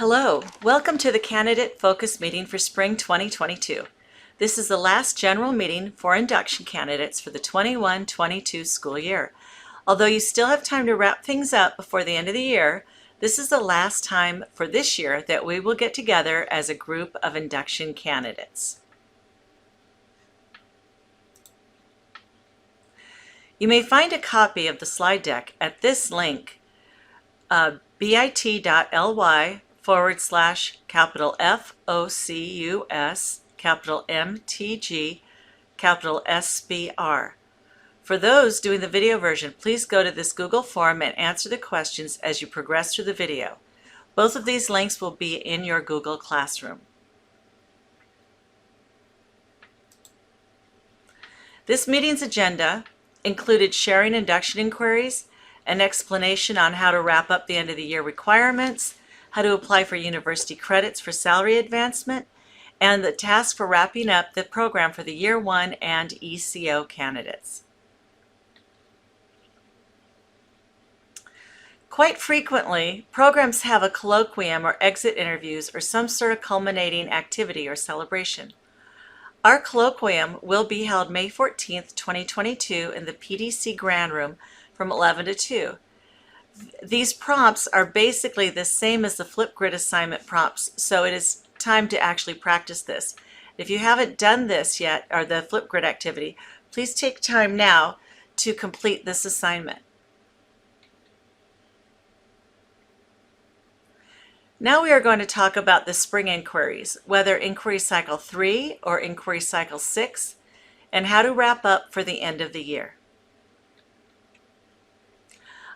Hello, welcome to the Candidate Focus Meeting for Spring 2022. This is the last general meeting for induction candidates for the 21-22 school year. Although you still have time to wrap things up before the end of the year, this is the last time for this year that we will get together as a group of induction candidates. You may find a copy of the slide deck at this link, bit.ly/capital FOCUS, capital MTG, capital SBR. For those doing the video version, please go to this Google form and answer the questions as you progress through the video. Both of these links will be in your Google Classroom. This meeting's agenda included sharing induction inquiries, an explanation on how to wrap up the end of the year requirements, how to apply for university credits for salary advancement, and the task for wrapping up the program for the Year 1 and ECO candidates. Quite frequently, programs have a colloquium or exit interviews or some sort of culminating activity or celebration. Our colloquium will be held May 14th, 2022 in the PDC Grand Room from 11 to 2. These prompts are basically the same as the Flipgrid assignment prompts, so it is time to actually practice this. If you haven't done this yet, or the Flipgrid activity, please take time now to complete this assignment. Now we are going to talk about the spring inquiries, whether inquiry cycle 3 or inquiry cycle 6, and how to wrap up for the end of the year.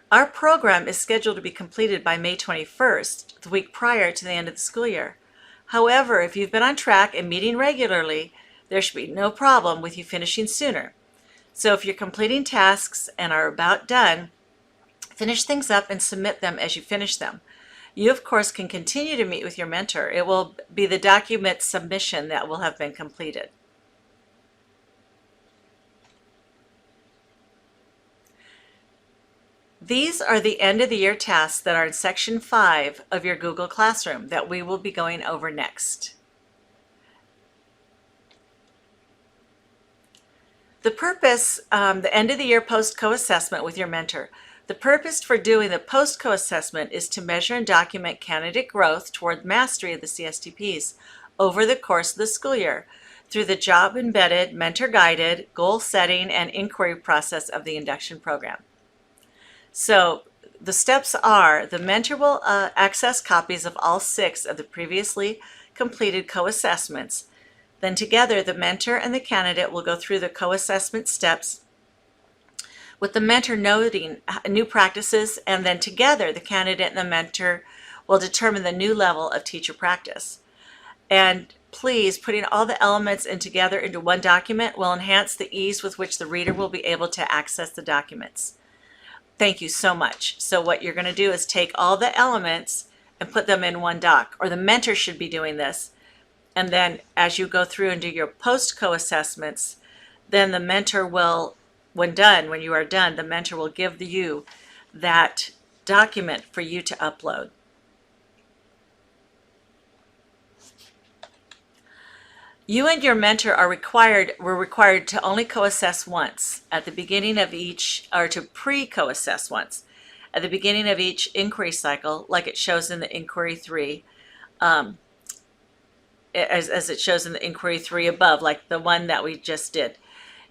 Our program is scheduled to be completed by May 21st, the week prior to the end of the school year. However, if you've been on track and meeting regularly, there should be no problem with you finishing sooner. So if you're completing tasks and are about done, finish things up and submit them as you finish them. You, of course, can continue to meet with your mentor. It will be the document submission that will have been completed. These are the end of the year tasks that are in section 5 of your Google Classroom that we will be going over next. The purpose, the end of the year post co-assessment with your mentor. The purpose for doing the post co-assessment is to measure and document candidate growth toward mastery of the CSTPs over the course of the school year through the job-embedded, mentor-guided, goal-setting, and inquiry process of the induction program. So the steps are: the mentor will access copies of all 6 of the previously completed co-assessments. Then together, the mentor and the candidate will go through the co-assessment steps with the mentor noting new practices, and then together the candidate and the mentor will determine the new level of teacher practice. And please, putting all the elements together into one document will enhance the ease with which the reader will be able to access the documents. Thank you so much. So what you're going to do is take all the elements and put them in one doc, or the mentor should be doing this. And then as you go through and do your post co-assessments, then the mentor will, when you are done, the mentor will give you that document for you to upload. You and your mentor were required to only co-assess once at the beginning of each, or to pre-co-assess once at the beginning of each inquiry cycle, like it shows in the inquiry 3, as it shows in the inquiry 3 above, like the one that we just did.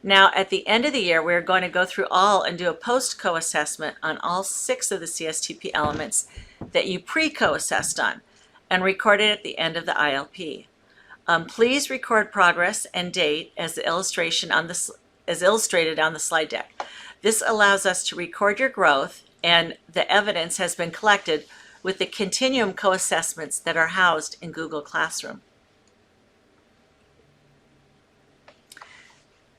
Now, at the end of the year, we're going to go through all and do a post-co-assessment on all 6 of the CSTP elements that you pre-co-assessed on and record it at the end of the ILP. Please record progress and date as illustrated on the slide deck. This allows us to record your growth, and the evidence has been collected with the continuum co-assessments that are housed in Google Classroom.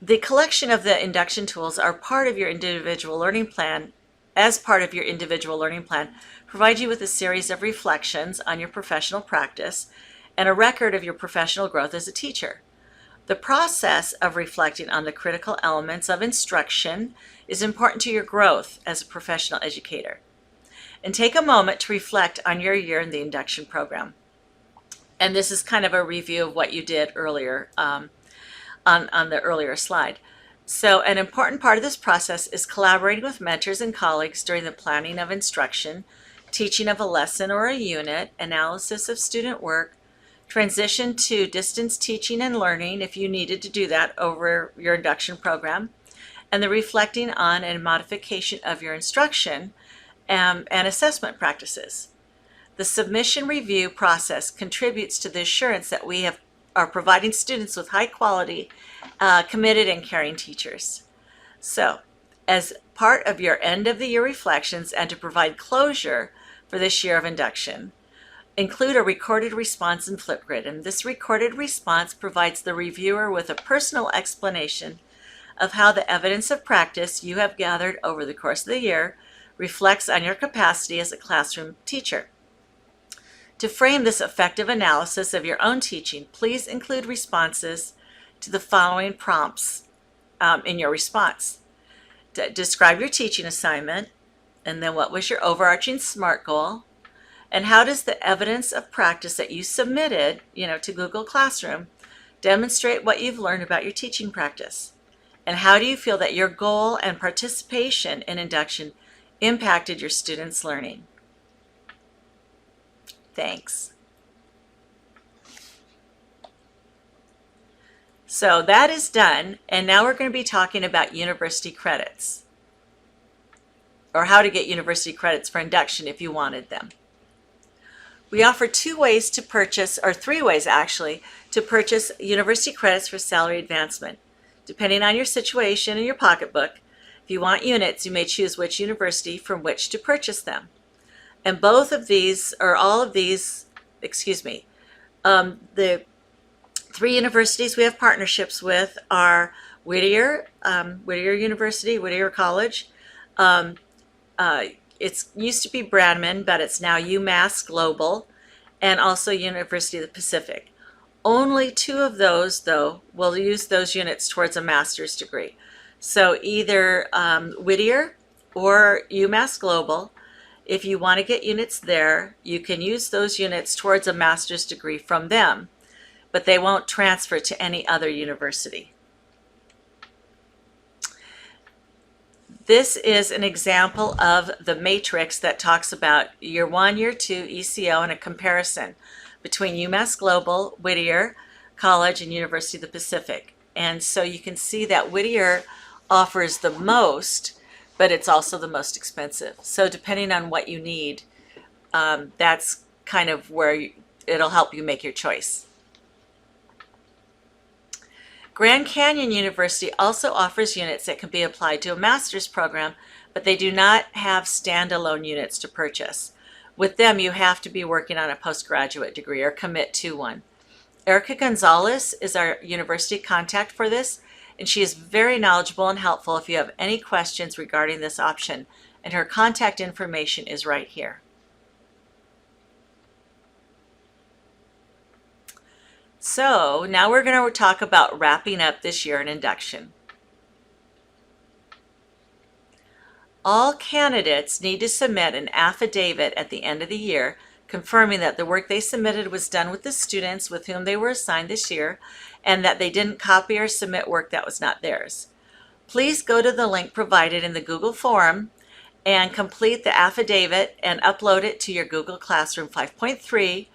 The collection of the induction tools are part of your individual learning plan. As part of your individual learning plan, provide you with a series of reflections on your professional practice and a record of your professional growth as a teacher. The process of reflecting on the critical elements of instruction is important to your growth as a professional educator. and take a moment to reflect on your year in the induction program. And this is kind of a review of what you did earlier on the earlier slide. So an important part of this process is collaborating with mentors and colleagues during the planning of instruction, teaching of a lesson or a unit, analysis of student work, transition to distance teaching and learning if you needed to do that over your induction program, and the reflecting on and modification of your instruction and assessment practices. The submission review process contributes to the assurance that we are providing students with high quality, committed and caring teachers. So, as part of your end of the year reflections and to provide closure for this year of induction, include a recorded response in Flipgrid. And this recorded response provides the reviewer with a personal explanation of how the evidence of practice you have gathered over the course of the year reflects on your capacity as a classroom teacher. To frame this effective analysis of your own teaching, please include responses to the following prompts in your response. Describe your teaching assignment, and then what was your overarching SMART goal, and how does the evidence of practice that you submitted, to Google Classroom demonstrate what you've learned about your teaching practice? And how do you feel that your goal and participation in induction impacted your students' learning? Thanks. So that is done, and now we're going to be talking about university credits, or how to get university credits for induction if you wanted them. We offer 2 ways to purchase, or 3 ways actually, to purchase university credits for salary advancement. Depending on your situation and your pocketbook, if you want units, you may choose which university from which to purchase them. And both of these, or all of these, the 3 universities we have partnerships with are Whittier University, Whittier College. It used to be Bradman, but it's now UMass Global, and also University of the Pacific. Only 2 of those, though, will use those units towards a master's degree. So either Whittier or UMass Global. If you want to get units there, you can use those units towards a master's degree from them, but they won't transfer to any other university. This is an example of the matrix that talks about year 1, year 2 ECO and a comparison between UMass Global, Whittier College, and University of the Pacific. And so you can see that Whittier offers the most, but it's also the most expensive. So depending on what you need, that's kind of where it'll help you make your choice. Grand Canyon University also offers units that can be applied to a master's program, but they do not have standalone units to purchase. With them, you have to be working on a postgraduate degree or commit to one. Erica Gonzalez is our university contact for this, and she is very knowledgeable and helpful if you have any questions regarding this option, and her contact information is right here. So now we're going to talk about wrapping up this year in induction. All candidates need to submit an affidavit at the end of the year confirming that the work they submitted was done with the students with whom they were assigned this year, and that they didn't copy or submit work that was not theirs. Please go to the link provided in the Google form and complete the affidavit and upload it to your Google Classroom 5.3,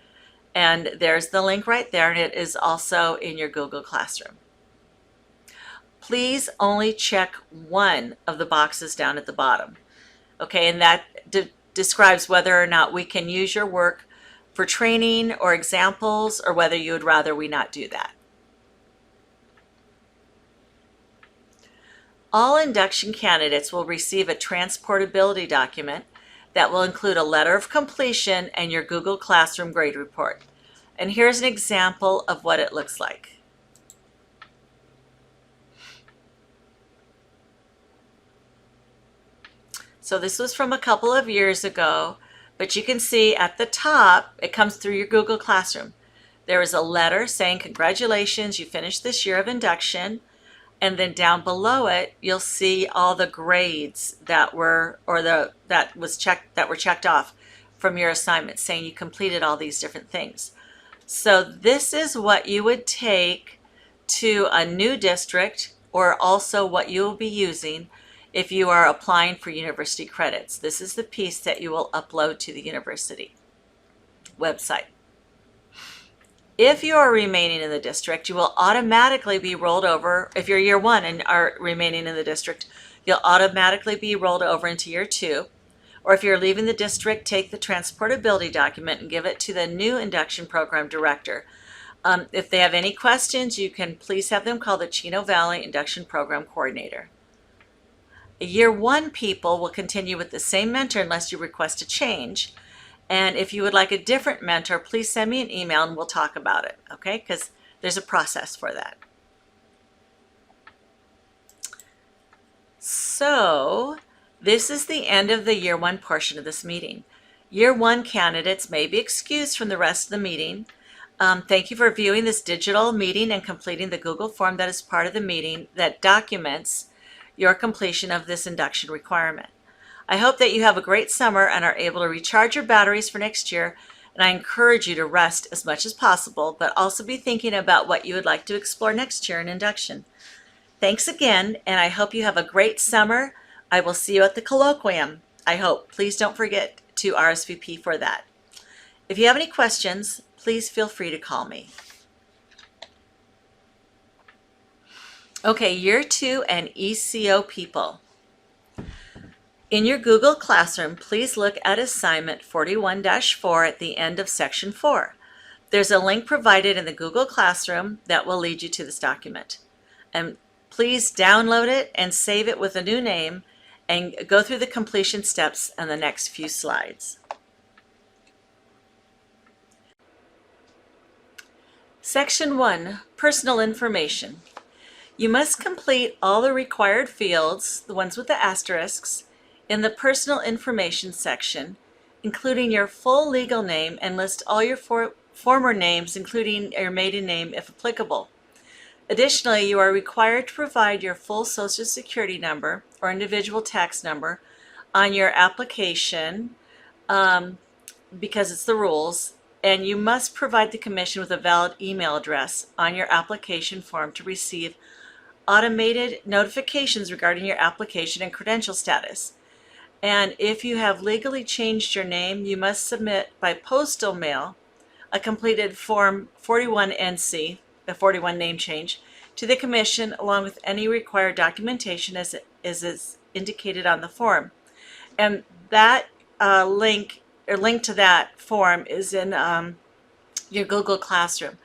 and there's the link right there, and it is also in your Google Classroom. Please only check one of the boxes down at the bottom. Okay, and that describes whether or not we can use your work for training or examples, or whether you would rather we not do that. All induction candidates will receive a transportability document that will include a letter of completion and your Google Classroom grade report. And here's an example of what it looks like. So this was from a couple of years ago, but you can see at the top, it comes through your Google Classroom. There is a letter saying, congratulations, you finished this year of induction, And then down below it, you'll see all the grades that were, or that were checked off from your assignment, saying you completed all these different things. So this is what you would take to a new district, or also what you will be using if you are applying for university credits. This is the piece that you will upload to the university website. If you are remaining in the district, you will automatically be rolled over. If you're year one and are remaining in the district, you'll automatically be rolled over into year two. Or if you're leaving the district, take the transportability document and give it to the new induction program director. If they have any questions, you can please have them call the Chino Valley Induction Program Coordinator. Year one people will continue with the same mentor unless you request a change. And if you would like a different mentor, please send me an email and we'll talk about it, okay? Because there's a process for that. So this is the end of the year one portion of this meeting. Year one candidates may be excused from the rest of the meeting. Thank you for viewing this digital meeting and completing the Google form that is part of the meeting that documents your completion of this induction requirement. I hope that you have a great summer and are able to recharge your batteries for next year, and I encourage you to rest as much as possible, but also be thinking about what you would like to explore next year in induction. Thanks again, and I hope you have a great summer. I will see you at the colloquium, I hope. Please don't forget to RSVP for that. If you have any questions, please feel free to call me. Okay, year two and ECO people. In your Google Classroom, please look at assignment 41-4 at the end of section 4. There's a link provided in the Google Classroom that will lead you to this document. And please download it and save it with a new name and go through the completion steps in the next few slides. Section 1, Personal Information. You must complete all the required fields, the ones with the asterisks, in the Personal Information section, including your full legal name, and list all your former names, including your maiden name if applicable. Additionally, you are required to provide your full Social Security number or individual tax number on your application because it's the rules, and you must provide the Commission with a valid email address on your application form to receive automated notifications regarding your application and credential status. And if you have legally changed your name, you must submit by postal mail a completed Form 41NC, the 41 name change, to the Commission along with any required documentation as is indicated on the form. And that link to that form is in your Google Classroom.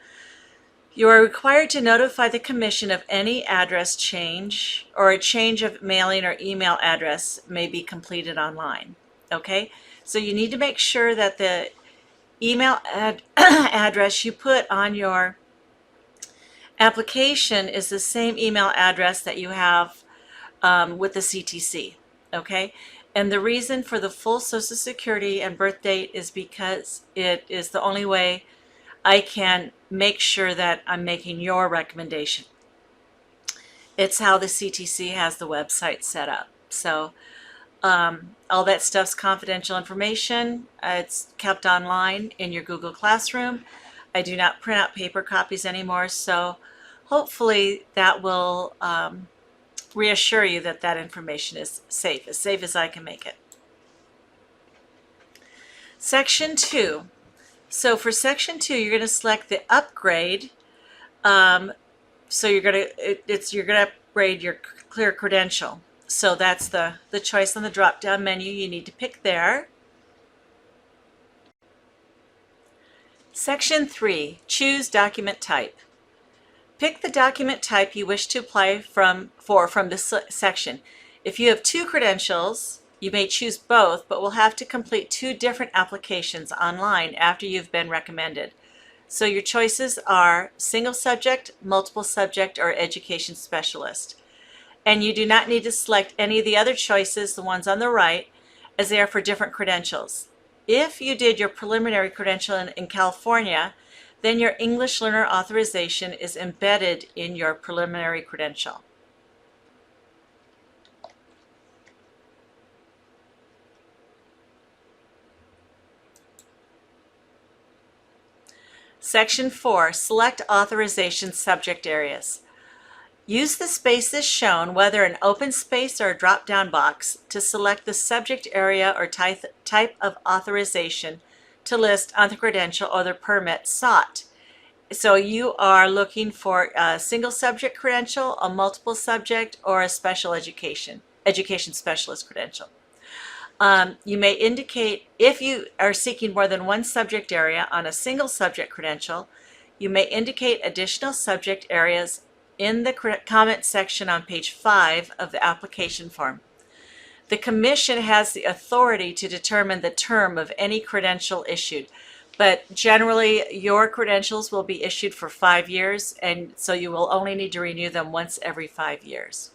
You are required to notify the Commission of any address change, or a change of mailing or email address may be completed online. Okay, so you need to make sure that the email address you put on your application is the same email address that you have with the CTC. Okay, and the reason for the full Social Security and birth date is because it is the only way I can make sure that I'm making your recommendation. It's how the CTC has the website set up. So all that stuff's confidential information. It's kept online in your Google Classroom. I do not print out paper copies anymore, so hopefully that will reassure you that that information is safe as I can make it. Section 2. So for section 2, you're going to select the upgrade. So you're going to upgrade your clear credential. So that's the choice on the drop-down menu. You need to pick there. Section 3, choose document type. Pick the document type you wish to apply from this section. If you have 2 credentials, you may choose both, but will have to complete 2 different applications online after you've been recommended. So your choices are single subject, multiple subject, or education specialist. And you do not need to select any of the other choices, the ones on the right, as they are for different credentials. If you did your preliminary credential in California, then your English learner authorization is embedded in your preliminary credential. Section 4, select authorization subject areas. Use the spaces shown, whether an open space or a drop-down box, to select the subject area or type of authorization to list on the credential or the permit sought. So you are looking for a single subject credential, a multiple subject, or a special education specialist credential. You may indicate if you are seeking more than one subject area on a single subject credential. You may indicate additional subject areas in the comment section on page 5 of the application form. The Commission has the authority to determine the term of any credential issued, but generally your credentials will be issued for 5 years, and so you will only need to renew them once every 5 years.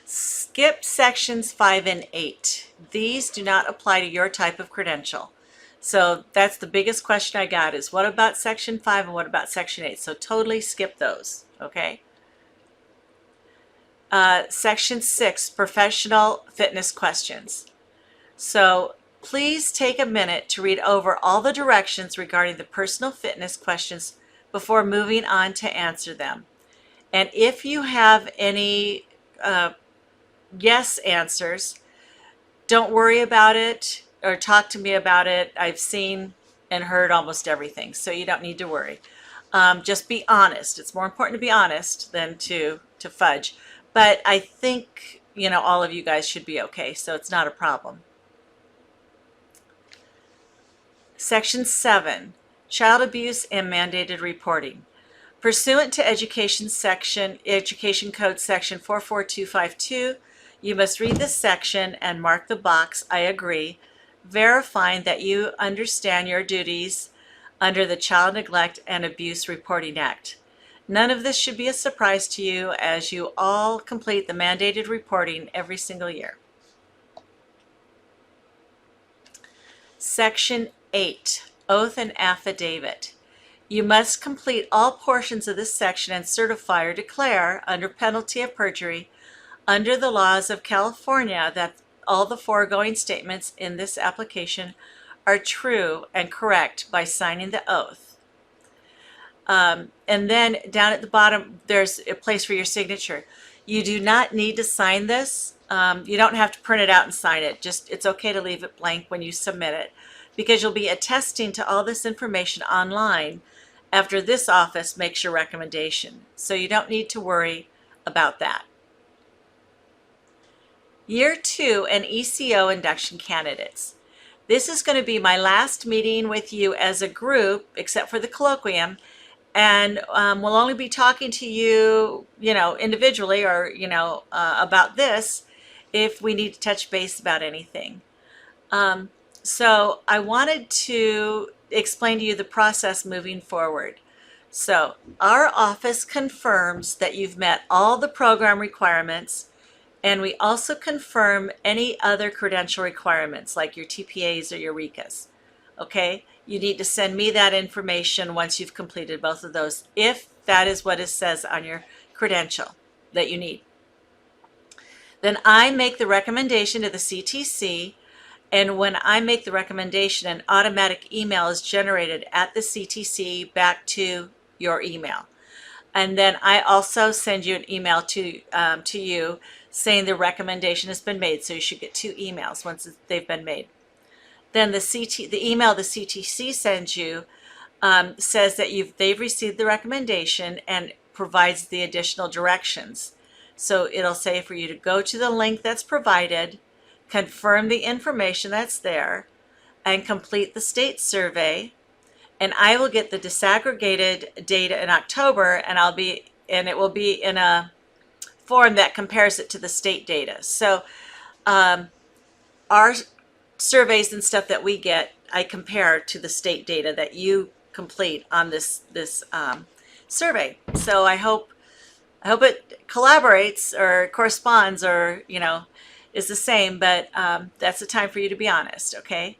Skip sections 5 and 8. These do not apply to your type of credential. So that's the biggest question I got is what about section 5 and what about section 8? So totally skip those, okay? Section 6, professional fitness questions. So please take a minute to read over all the directions regarding the personal fitness questions before moving on to answer them. And if you have any yes answers, don't worry about it or talk to me about it. I've seen and heard almost everything, so you don't need to worry. Just be honest. It's more important to be honest than to fudge. But I think, you know, all of you guys should be okay, so it's not a problem. Section 7, child abuse and mandated reporting. Pursuant to Education Code Section 44252, you must read this section and mark the box, I agree, verifying that you understand your duties under the Child Neglect and Abuse Reporting Act. None of this should be a surprise to you as you all complete the mandated reporting every single year. Section 8, Oath and Affidavit. You must complete all portions of this section and certify or declare, under penalty of perjury, under the laws of California, that all the foregoing statements in this application are true and correct by signing the oath. And then down at the bottom, there's a place for your signature. You do not need to sign this. You don't have to print it out and sign it. It's okay to leave it blank when you submit it, because you'll be attesting to all this information online after this office makes your recommendation. So you don't need to worry about that. Year 2 and ECO induction candidates. This is going to be my last meeting with you as a group, except for the colloquium, and we'll only be talking to you, individually or, about this if we need to touch base about anything. So I wanted to explain to you the process moving forward. So our office confirms that you've met all the program requirements, and we also confirm any other credential requirements like your TPAs or your RECAs. Okay, you need to send me that information once you've completed both of those, if that is what it says on your credential that you need. Then I make the recommendation to the CTC, and when I make the recommendation, an automatic email is generated at the CTC back to your email. And then I also send you an email to you saying the recommendation has been made. So you should get 2 emails once they've been made. Then the email the CTC sends you says that they've received the recommendation and provides the additional directions. So it'll say for you to go to the link that's provided, confirm the information that's there, and complete the state survey. And I will get the disaggregated data in October, and it will be in a form that compares it to the state data. So our surveys and stuff that we get, I compare to the state data that you complete on this survey. So I hope it collaborates or corresponds or is the same, but that's the time for you to be honest, okay?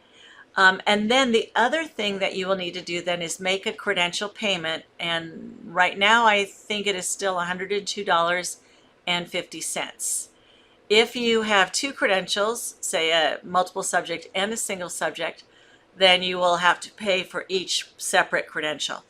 And then the other thing that you will need to do then is make a credential payment, and right now I think it is still $102.50. If you have two credentials, say a multiple subject and a single subject, then you will have to pay for each separate credential.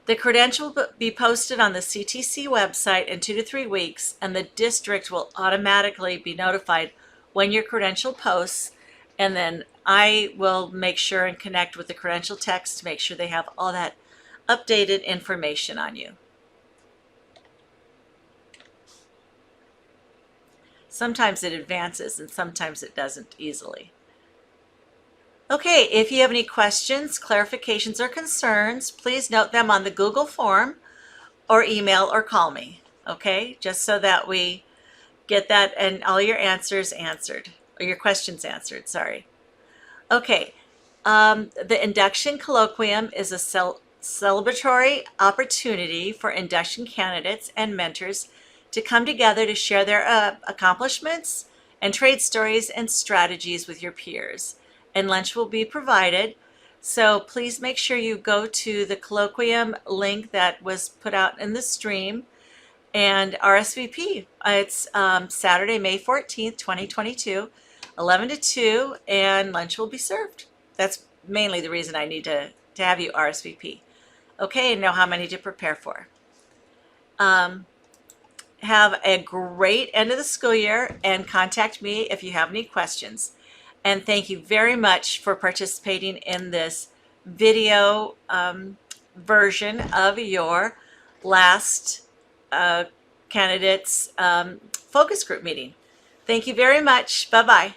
The credential will be posted on the CTC website in 2 to 3 weeks, and the district will automatically be notified when your credential posts, and then I will make sure and connect with the credential techs to make sure they have all that updated information on you. Sometimes it advances and sometimes it doesn't easily. Okay, if you have any questions, clarifications, or concerns, please note them on the Google form or email or call me, okay? Just so that we get that and all your answers answered, or your questions answered, sorry. Okay, the induction colloquium is a celebratory opportunity for induction candidates and mentors to come together to share their accomplishments and trade stories and strategies with your peers. And lunch will be provided. So please make sure you go to the colloquium link that was put out in the stream and RSVP. It's Saturday, May 14th, 2022, 11 to 2, and lunch will be served. That's mainly the reason I need to have you RSVP. Okay, and know how many to prepare for. Have a great end of the school year and contact me if you have any questions. And thank you very much for participating in this video version of your last candidates focus group meeting. Thank you very much. Bye-bye.